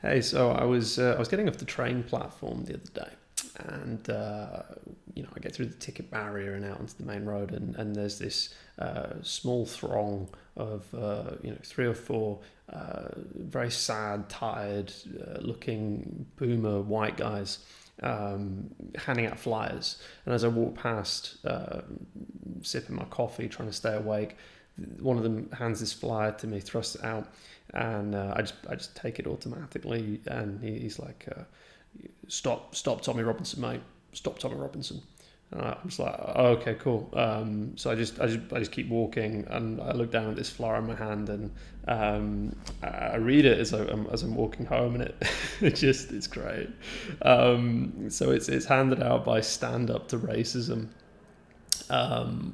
Hey, so I was getting off the train platform the other day, and I get through the ticket barrier and out onto the main road, and there's this small throng of three or four very sad, tired looking boomer white guys handing out flyers. And as I walk past, sipping my coffee, trying to stay awake, one of them hands this flyer to me, thrusts it out, and I just take it automatically. And he's like, "Stop, Tommy Robinson, mate! Stop, Tommy Robinson!" And I'm just like, oh, "Okay, cool." So I just keep walking, and I look down at this flyer in my hand, and I read it as I'm walking home, and it's great. So it's handed out by Stand Up to Racism,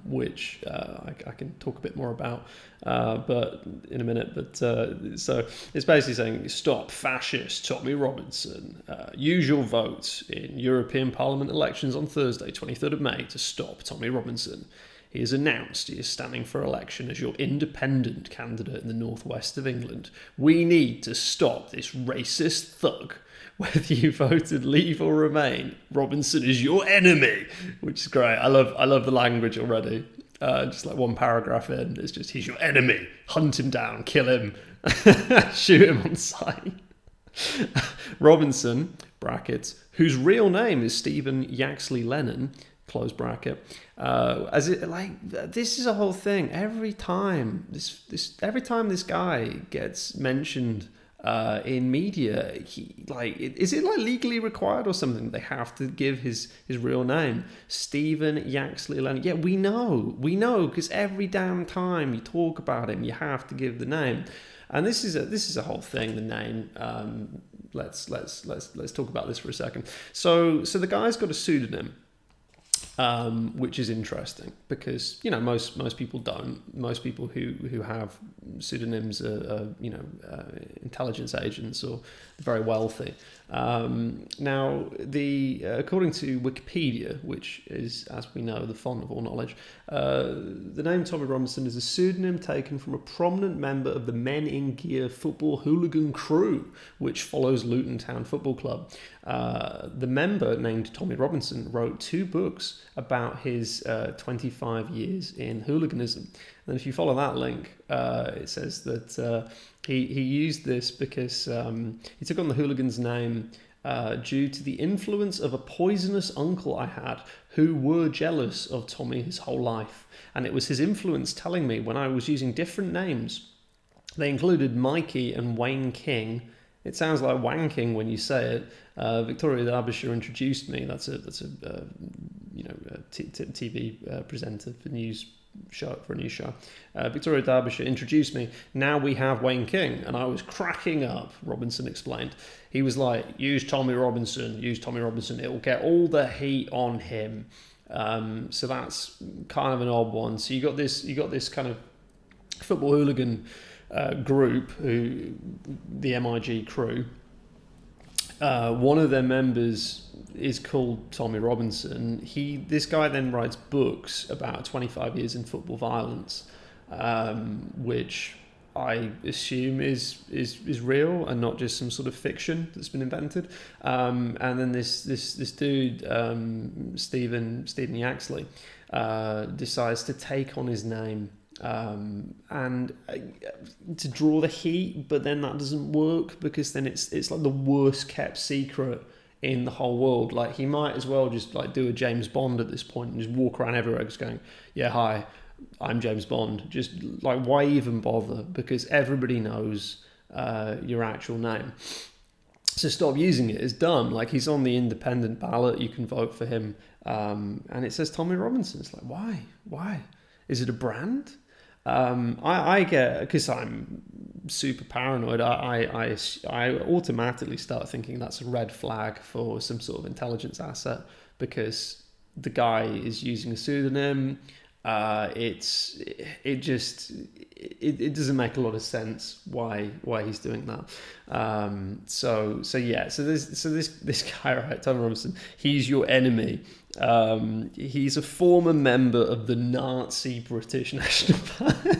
which I can talk a bit more about, but in a minute. But so it's basically saying, "Stop fascist Tommy Robinson. Use your vote in European Parliament elections on Thursday, 23rd of May, to stop Tommy Robinson. He has announced he is standing for election as your independent candidate in the northwest of England. We need to stop this racist thug. Whether you voted Leave or Remain, Robinson is your enemy," which is great. I love the language already. Just like one paragraph in, it's just, "He's your enemy. Hunt him down, kill him, shoot him on sight." Robinson, brackets, whose real name is Stephen Yaxley-Lennon, close bracket. This is a whole thing. Every time this guy gets mentioned in media, is it like legally required or something? They have to give his real name, Stephen Yaxley-Lennon. Yeah, we know, because every damn time you talk about him, you have to give the name, and this is a whole thing. The name. Let's talk about this for a second. So the guy's got a pseudonym. Which is interesting because most people don't. Most people who have pseudonyms are intelligence agents or very wealthy. Now, according to Wikipedia, which is, as we know, the font of all knowledge, the name Tommy Robinson is a pseudonym taken from a prominent member of the Men in Gear football hooligan crew, which follows Luton Town Football Club. The member, named Tommy Robinson, wrote 2 books about his 25 years in hooliganism. And if you follow that link, it says that he used this because he took on the hooligan's name due to the influence of a poisonous uncle I had who were jealous of Tommy his whole life. And it was his influence telling me when I was using different names. They included Mikey and Wayne King. It sounds like wanking when you say it. Victoria Derbyshire introduced me. That's a TV presenter for a news show. Victoria Derbyshire introduced me. "Now we have Wayne King," and I was cracking up. Robinson explained. He was like, use Tommy Robinson. It will get all the heat on him. So that's kind of an odd one. So you got this kind of football hooligan group, the MIG crew. One of their members is called Tommy Robinson. This guy then writes books about 25 years in football violence, which I assume is real and not just some sort of fiction that's been invented. And then this dude, Stephen Yaxley, decides to take on his name. And to draw the heat, but then that doesn't work because then it's like the worst kept secret in the whole world. Like, he might as well just like do a James Bond at this point and just walk around everywhere just going, "Yeah, hi, I'm James Bond." Just like, why even bother? Because everybody knows your actual name. So stop using it. It's dumb. Like, he's on the independent ballot. You can vote for him, and it says Tommy Robinson. It's like, why? Is it a brand? I get, because I'm super paranoid, I automatically start thinking that's a red flag for some sort of intelligence asset because the guy is using a pseudonym. It doesn't make a lot of sense why he's doing that. So this guy, right, Tommy Robinson, he's your enemy. He's a former member of the Nazi British National Party.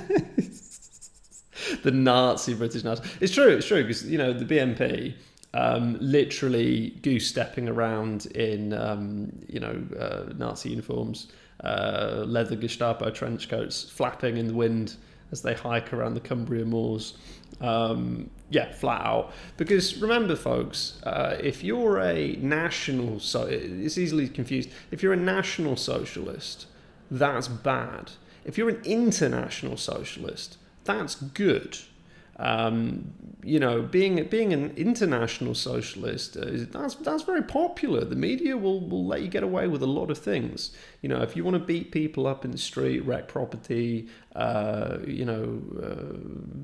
The Nazi British National. It's true because the BNP literally goose stepping around in Nazi uniforms, leather Gestapo trench coats, flapping in the wind as they hike around the Cumbria moors. Flat out. Because remember, folks, if you're a national, it's easily confused. If you're a national socialist, that's bad. If you're an international socialist, that's good. Being an international socialist, that's very popular. The media will let you get away with a lot of things. If you want to beat people up in the street, wreck property,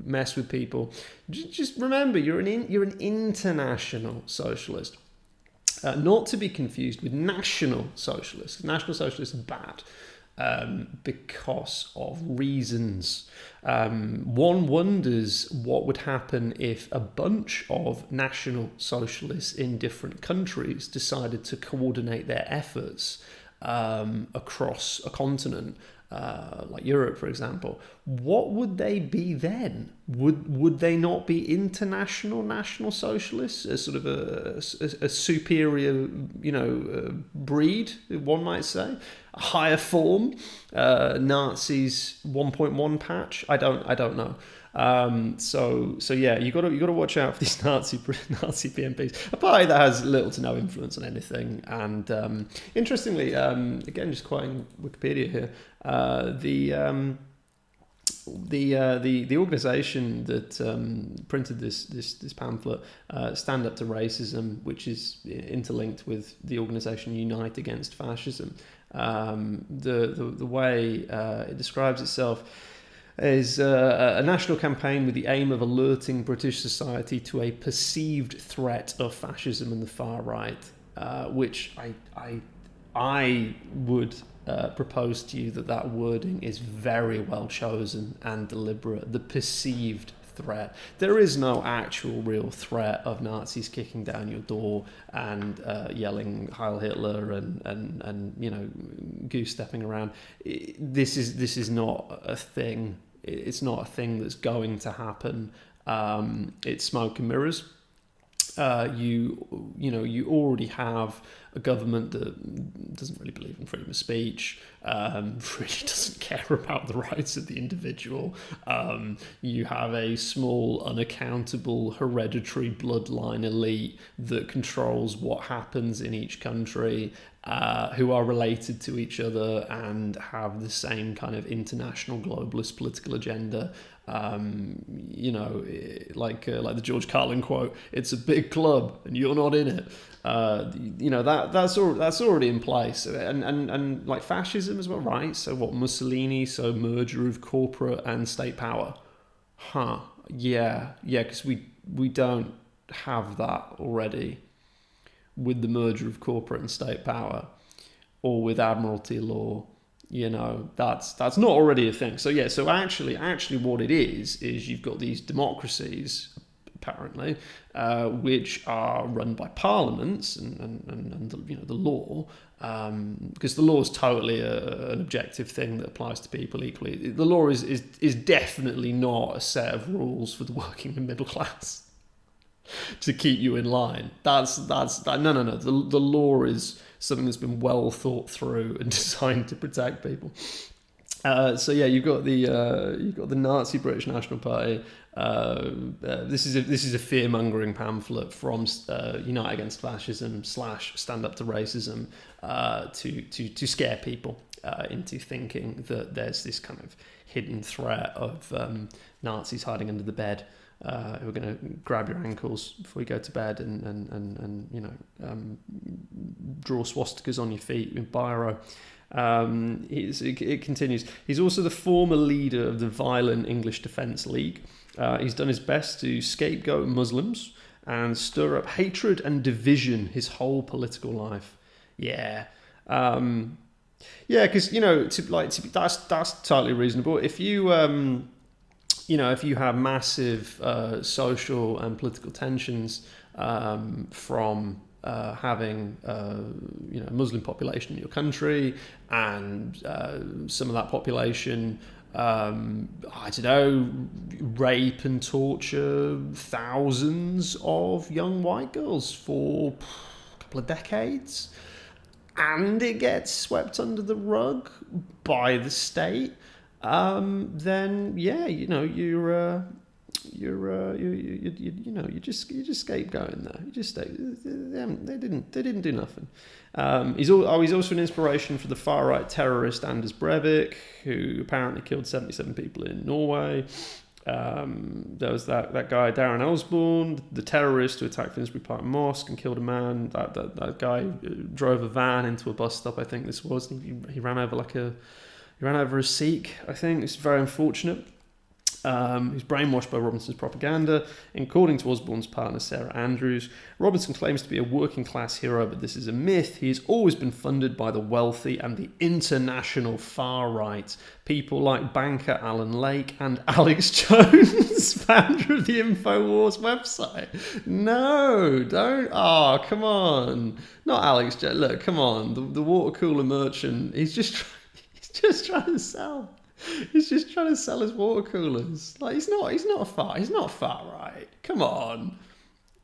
mess with people, just remember you're an international socialist. Not to be confused with national socialists. National socialists are bad. Because of reasons. One wonders what would happen if a bunch of national socialists in different countries decided to coordinate their efforts across a continent, like Europe, for example. What would they be then? Would they not be international national socialists, as sort of a superior, breed, one might say, a higher form, Nazis 1.1 patch? I don't know. You got to watch out for these Nazi PMPs. A party that has little to no influence on anything. And interestingly, again, just quoting Wikipedia here, the organisation that printed this pamphlet, Stand Up to Racism, which is interlinked with the organisation Unite Against Fascism, the way it describes itself is a national campaign with the aim of alerting British society to a perceived threat of fascism and the far right, which I would propose to you that wording is very well chosen and deliberate. The perceived threat. There is no actual real threat of Nazis kicking down your door and yelling Heil Hitler and goose stepping around. This is not a thing. It's not a thing that's going to happen. It's smoke and mirrors. You already have a government that doesn't really believe in freedom of speech, really doesn't care about the rights of the individual. You have a small, unaccountable, hereditary bloodline elite that controls what happens in each country, who are related to each other and have the same kind of international globalist political agenda. Like the George Carlin quote, "It's a big club and you're not in it." That's already in place, and like fascism as well, right? So what, Mussolini? So merger of corporate and state power, because we don't have that already with the merger of corporate and state power, or with admiralty law. That's not already a thing. So actually what it is you've got these democracies, apparently, which are run by parliaments and the law, because the law is totally an objective thing that applies to people equally. The law is definitely not a set of rules for the working and middle class to keep you in line. No. The law is something that's been well thought through and designed to protect people. You've got the Nazi British National Party. This is a fear-mongering pamphlet from Unite Against Fascism / Stand Up to Racism to scare people into thinking that there's this kind of hidden threat of Nazis hiding under the bed, who are going to grab your ankles before you go to bed and draw swastikas on your feet with biro. It continues. He's also the former leader of the Violent English Defence League. He's done his best to scapegoat Muslims and stir up hatred and division his whole political life. Because that's totally reasonable. If you if you have massive social and political tensions from having a Muslim population in your country, and some of that population I don't know, rape and torture thousands of young white girls for a couple of decades, and it gets swept under the rug by the state, then yeah, you know, you just scapegoating there. They didn't do nothing. He's also an inspiration for the far right terrorist Anders Breivik, who apparently killed 77 people in Norway. There was that guy Darren Osborne, the terrorist who attacked Finsbury Park Mosque and killed a man. That guy drove a van into a bus stop, I think this was. He ran over a Sikh, I think. It's very unfortunate. Who's brainwashed by Robinson's propaganda. According to Osborne's partner Sarah Andrews, Robinson claims to be a working class hero, but this is a myth. He has always been funded by the wealthy and the international far right. People like banker Alan Lake and Alex Jones, founder of the InfoWars website. No, don't. Oh, come on. Not Alex Jones. Look, come on. The water cooler merchant, he's just trying to sell. He's just trying to sell his water coolers. Like he's not far right. Come on.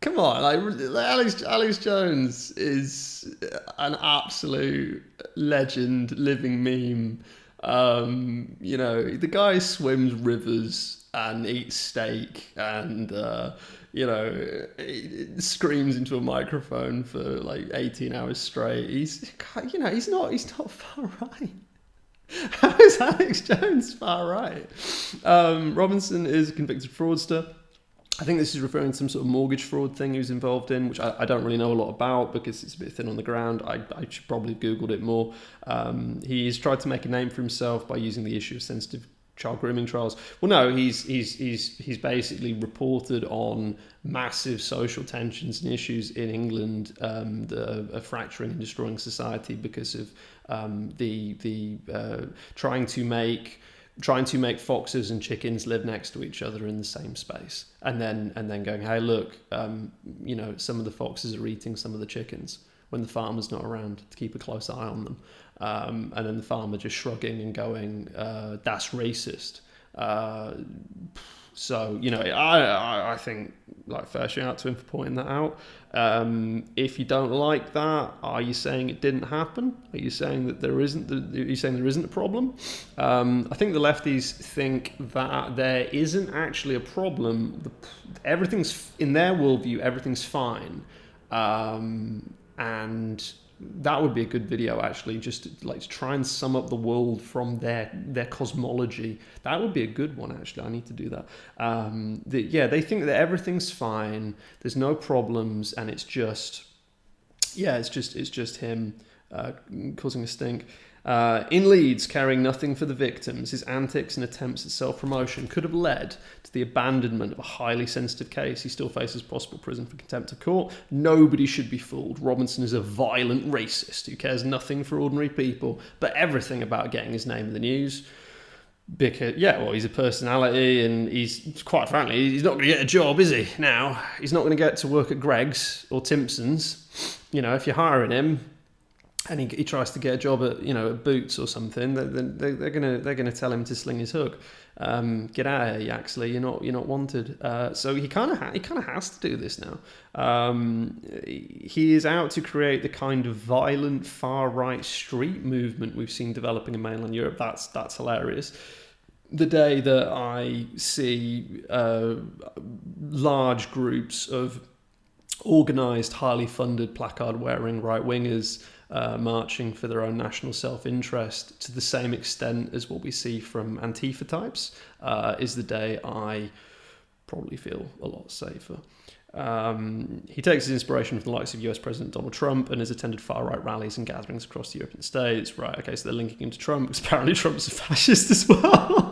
Like Alex Jones is an absolute legend, living meme. You know, the guy swims rivers and eats steak and you know, screams into a microphone for like 18 hours straight. He's not far right. How is Alex Jones far right? Robinson is a convicted fraudster. I think this is referring to some sort of mortgage fraud thing he was involved in, which I don't really know a lot about because it's a bit thin on the ground. I should probably have Googled it more. He's tried to make a name for himself by using the issue of sensitive child grooming trials. Well, no, he's basically reported on massive social tensions and issues in England, a fracturing and destroying society because of trying to make foxes and chickens live next to each other in the same space, and then going, hey, look, you know, some of the foxes are eating some of the chickens when the farmer's not around to keep a close eye on them, and then the farmer just shrugging and going, that's racist. So, you know, I think, like, fair shout out to him for pointing that out. If you don't like that, are you saying it didn't happen? Are you saying that there isn't a problem? I think the lefties think that there isn't actually a problem. Everything's, in their worldview, everything's fine. And that would be a good video, actually, just to try and sum up the world from their cosmology. That would be a good one, actually. I need to do that. They think that everything's fine, there's no problems, and it's just him causing a stink. In Leeds, caring nothing for the victims, his antics and attempts at self-promotion could have led to the abandonment of a highly sensitive case. He still faces possible prison for contempt of court. Nobody should be fooled. Robinson is a violent racist who cares nothing for ordinary people, but everything about getting his name in the news. Because, he's a personality, and he's, quite frankly, he's not going to get a job, is he, now? He's not going to get to work at Greggs or Timpson's. You know, if you're hiring him, and he tries to get a job at, you know, at Boots or something, they're gonna tell him to sling his hook. Get out of here, Yaxley. You're not wanted. So he kind of has to do this now. He is out to create the kind of violent far right street movement we've seen developing in mainland Europe. That's hilarious. The day that I see large groups of organised, highly funded, placard-wearing right-wingers marching for their own national self-interest to the same extent as what we see from Antifa types is the day I probably feel a lot safer. He takes his inspiration from the likes of US President Donald Trump and has attended far-right rallies and gatherings across the European states. Right, okay, so they're linking him to Trump because apparently Trump's a fascist as well.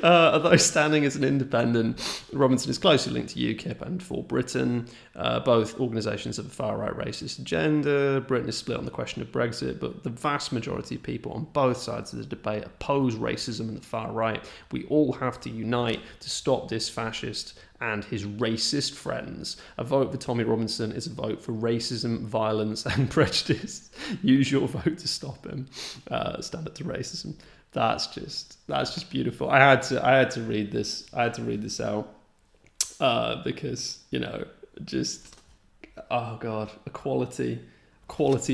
Although standing as an independent, Robinson is closely linked to UKIP and For Britain, both organisations of a far-right racist agenda. Britain is split on the question of Brexit, but the vast majority of people on both sides of the debate oppose racism and the far right. We all have to unite to stop this fascist and his racist friends. A vote for Tommy Robinson is a vote for racism, violence, and prejudice. Use your vote to stop him. Stand up to racism. That's just beautiful. I had to read this. I had to read this out because, you know, just, oh god, a quality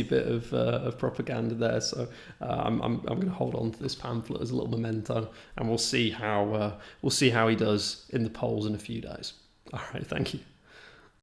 bit of propaganda there. So I'm going to hold on to this pamphlet as a little memento, and we'll see how he does in the polls in a few days. All right, thank you.